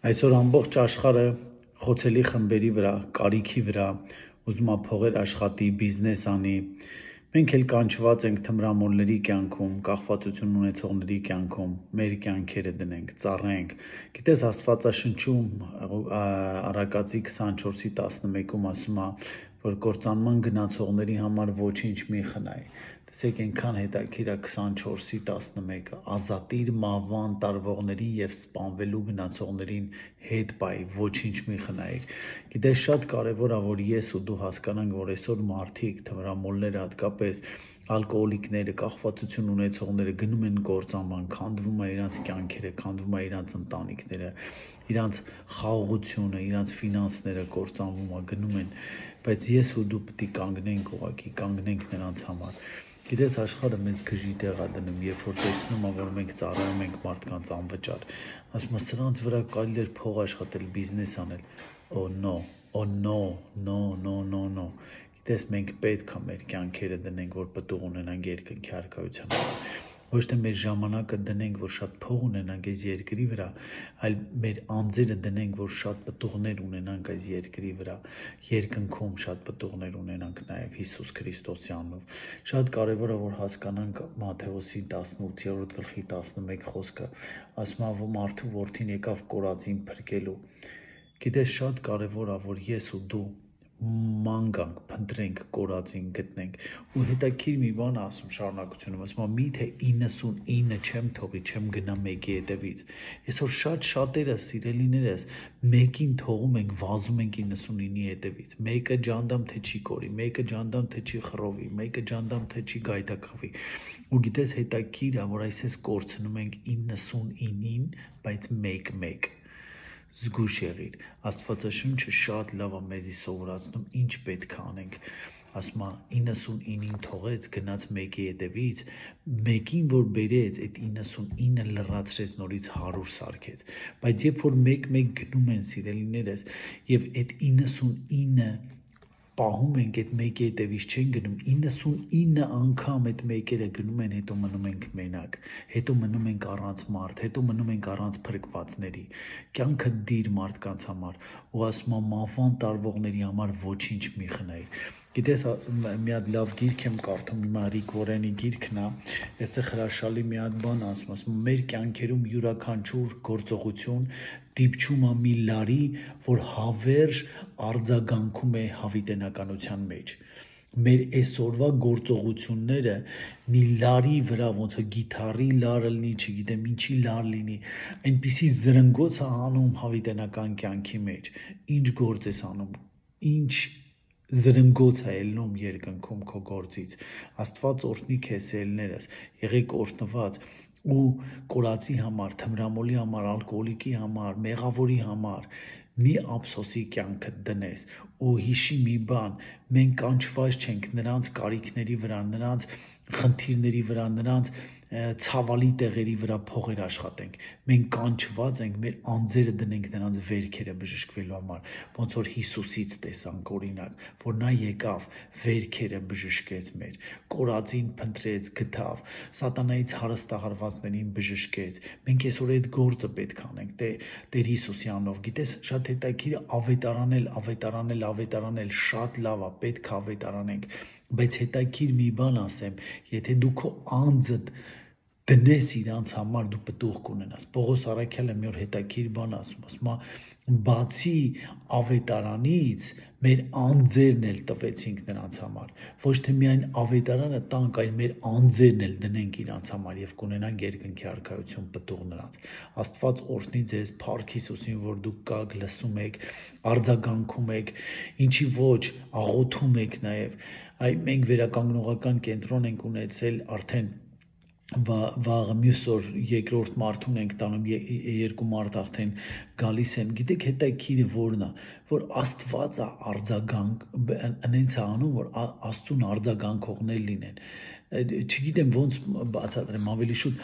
Այսօր ամբողջ աշխարհը խոցելի խմբերի վրա, կարիքի վրա, ուզում է փողեր աշխատի, բիզնես անի։ Մենք էլ կանչված ենք թմրամոլների կյանքում, կախվածություն ունեցողների կյանքում, մեր կյանքերը դնենք, ծառայենք։ Գիտես, Աստվածաշնչում Առակացի 24:11-ում ասում է, որ կործանման գնացողների համար ոչինչ մի խնայ։ Տեսեք, այնքան հետաքրքիր է 24:11-ը, ազատիր մահվան տարվողներին եւ սպանվելու գնացողներին հետ բայ, ոչինչ մի խնայիր։ Գիտես, շատ կարևոր է, որ ես ու դու հասկանանք, որ այսօր մարդիկ, թմրամոլները հատկապես, ալկոհոլիկները, կախվածություն ունեցողները գնում են կործանման, քանդվում է իրանց կյանքերը, քանդվում է իրանց ընտանիքները, իրանց խաղաղությունը, իրանց ֆինանսները կործանվում է, գնում են, բայց ես ու դու պետք է կանգնենք, ուղղակի կանգնենք նրանց համար։ Գիտես, աշխարհը մեզ գժի տեղ է դնում, երբ որ տեսնում է, որ մենք ծառայում ենք մարդկանց անվճար, ասում է, սրանց վրա կարելի էր փող աշխատել, բիզնես անել։ No. Գիտես, մենք պետք է մեր կյանքերը դնենք, որ պտուղ ունենանք երկնքի առաքայության համար։ Ոչ թե մեր ժամանակը դնենք, որ շատ փող ունենանք այս երկրի վրա, այլ մեր անձերը դնենք, որ շատ պտուղներ ունենանք այս երկրի վրա, երկնքում շատ պտուղներ ունենանք նաև Հիսուս Քրիստոսի անունով։ Շատ կարևոր է, որ հասկանանք Մատթեոսի 18:11 խոսքը, ասում է, որ մարդու որդին եկավ կորածին փրկելու։ Գիտես, շատ կարևոր է, որ ես ու դու ման գանք, փնտրենք, կորածին գտնենք։ Ու հետաքրքիր մի բան ասում շարունակությունում, ասում է, միթե 99 չեմ թողի, չեմ գնա մեկի հետևից։ Այսօր շատերը, սիրելիներս, մեկին թողում ենք, վազում ենք 99-ի հետևից։ Մեկը ջանդամ թե չի կորի, մեկը ջանդամ թե չի խռովի, մեկը ջանդամ թե չի գայթակղվի։ Ու գիտես, հետաքրքիր է, որ այսպես կորցնում ենք 99-ին, բայց մեկ։ Զգույշ եղիր, Աստվածաշունչը շատ լավ է մեզի սովորացնում, ինչ պետք է անենք։ Ասում է, 99-ին թողեց, գնաց մեկի հետևից, մեկին որ բերեց, այդ 99-ը լրացրեց, նորից 100 սարքեց։ Բայց երբ որ մեկ գնում են, սիրելիներս, եւ այդ 99 պահում ենք, այդ մեկի հետևից չեն գնում, 99 անգամ այդ մեկերը գնում են, հետո մնում ենք մենակ, հետո մնում ենք առանց մարդ, հետո մնում ենք առանց փրկվածների։ Կյանքը դիր մարդկանց համար, ու ասում է, մահվան տարվողների համար ոչինչ մի խնայիր։ Գիտես, մի հատ լավ գիրք եմ կարդում, հիմա Ռիկ Վորենի գիրքն է, այստեղ հրաշալի մի հատ բան ասում, մեր կյանքերում յուրաքանչյուր գործողություն դիպչում է մի լարի, որ հավերժ արձագանքում է հավիտենականության մեջ։ Մեր այսօրվա գործողությունները մի լարի վրա, ոնց որ գիթառի լարը լինի, չգիտեմ ինչի լար լինի, այնպիսի զրնգոց է անում հավիտենական կյանքի մեջ։ Ինչ գործ ես անում, ինչ զրնգոց է ելնում երկնքում քո գործից։ Աստված օրհնի քեզ, ելներս, եղեք օրհնված ու կորածի համար, թմրամոլի համար, ալկոհոլիկի համար, մեղավորի համար մի ափսոսի կյանքը դնես ու հիշի մի բան, մենք կանչված չենք նրանց կարիքների վրա, նրանց խնդիրների վրա, նրանց ցավալի տեղերի վրա փողեր աշխատենք։ Մենք կանչված ենք մեր անձերը դնենք նրանց վերքերը բժշկվելու համար, ոնց որ Հիսուսից տեսանք օրինակ, որ նա եկավ, վերքերը բժշկեց մեր, կորածին փնտրեց, գտավ, սատանայից հարստահարվածներին բժշկեց։ Մենք այսօր այդ գործը պետք է անենք Տեր Հիսուսի անունով։ Գիտես, շատ հետաքրքիր է ավետարանել, շատ լավ է, պետք է ավետարանենք, բայց հետաքրքիր մի բան ասեմ, եթե դու քո անձդ դնես իրանց համար, դու պտուղ կունենաս։ Պողոս առաքյալը մի օր հետաքրքիր բան ասում է, բացի ավետարանից մեր անձերն էլ տվեցինք նրանց համար, ոչ թե միայն ավետարանը տանք, այլ մեր անձերն էլ դնենք իրանց համար եւ կունենանք երկնքի առաքայություն, պտուղ նրանց։ Աստված օրհնի ձեզ, փառք Հիսուսին, որ դուք կաք, լսում եք, արձագանքում եք, ինչի ոչ, աղոթում եք նաեւ։ Մենք վերականգնողական կենտրոն ենք ունեցել արդեն վաղը մյուս օր երկրորդ մարդուն ենք տանում, երկու մարդ արդեն գալիս են։ Գիտեք, հետաքրքիրը որն է, որ Աստվածը արձագանք, այնց է անում, որ Աստծուն արձագանքողներ լինեն։ չգիտեմ ոնց բացատրեմ ավելի շուտ,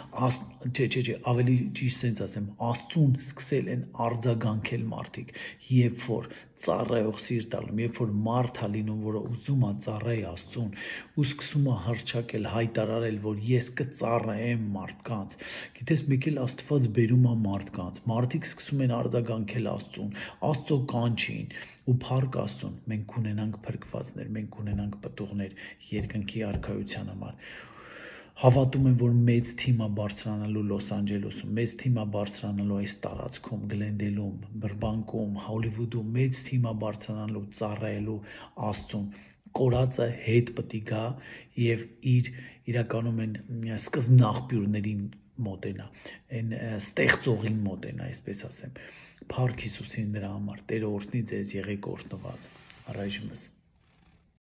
չէ, ավելի ճիշտ sense ասեմ, Աստծուն սկսել են արձագանքել մարդիկ, երբ որ ծառայող սիրտ ալում, երբ որ մարդ ա լինում, որը ուզում է ծառայի Աստծուն, ու սկսում է հռչակել, հայտարարել, որ ես կծառայեմ մարդկանց, գիտես, մեկ էլ Աստված բերում է մարդկանց, մարդիկ սկսում են արձագանքել Աստծուն, Աստծո կանչին ու փառք Աստծուն, մենք կունենանք փրկվածներ, մենք կունենանք պտուղներ երկնքի արքայության համար։ Հավատում եմ, որ մեծ թիմա բարձրանալու Լոս Անջելեսում, մեծ թիմա բարձրանալու այս տարածքում, Գլենդելում, Բրբանկում, Հոլիվուդում, մեծ թիմա բարձրանալու ծառայելու Աստծուն։ Կորածը հետ պիտի գա եւ իրականում են սկզբնաղբյուրներին մոտենա, այն ստեղծողին մոտենա, այսպես ասեմ։ Փառք Հիսուսին դրա համար։ Տերը օրհնի ձեզ, եղեք օրհնված։ Առայժմս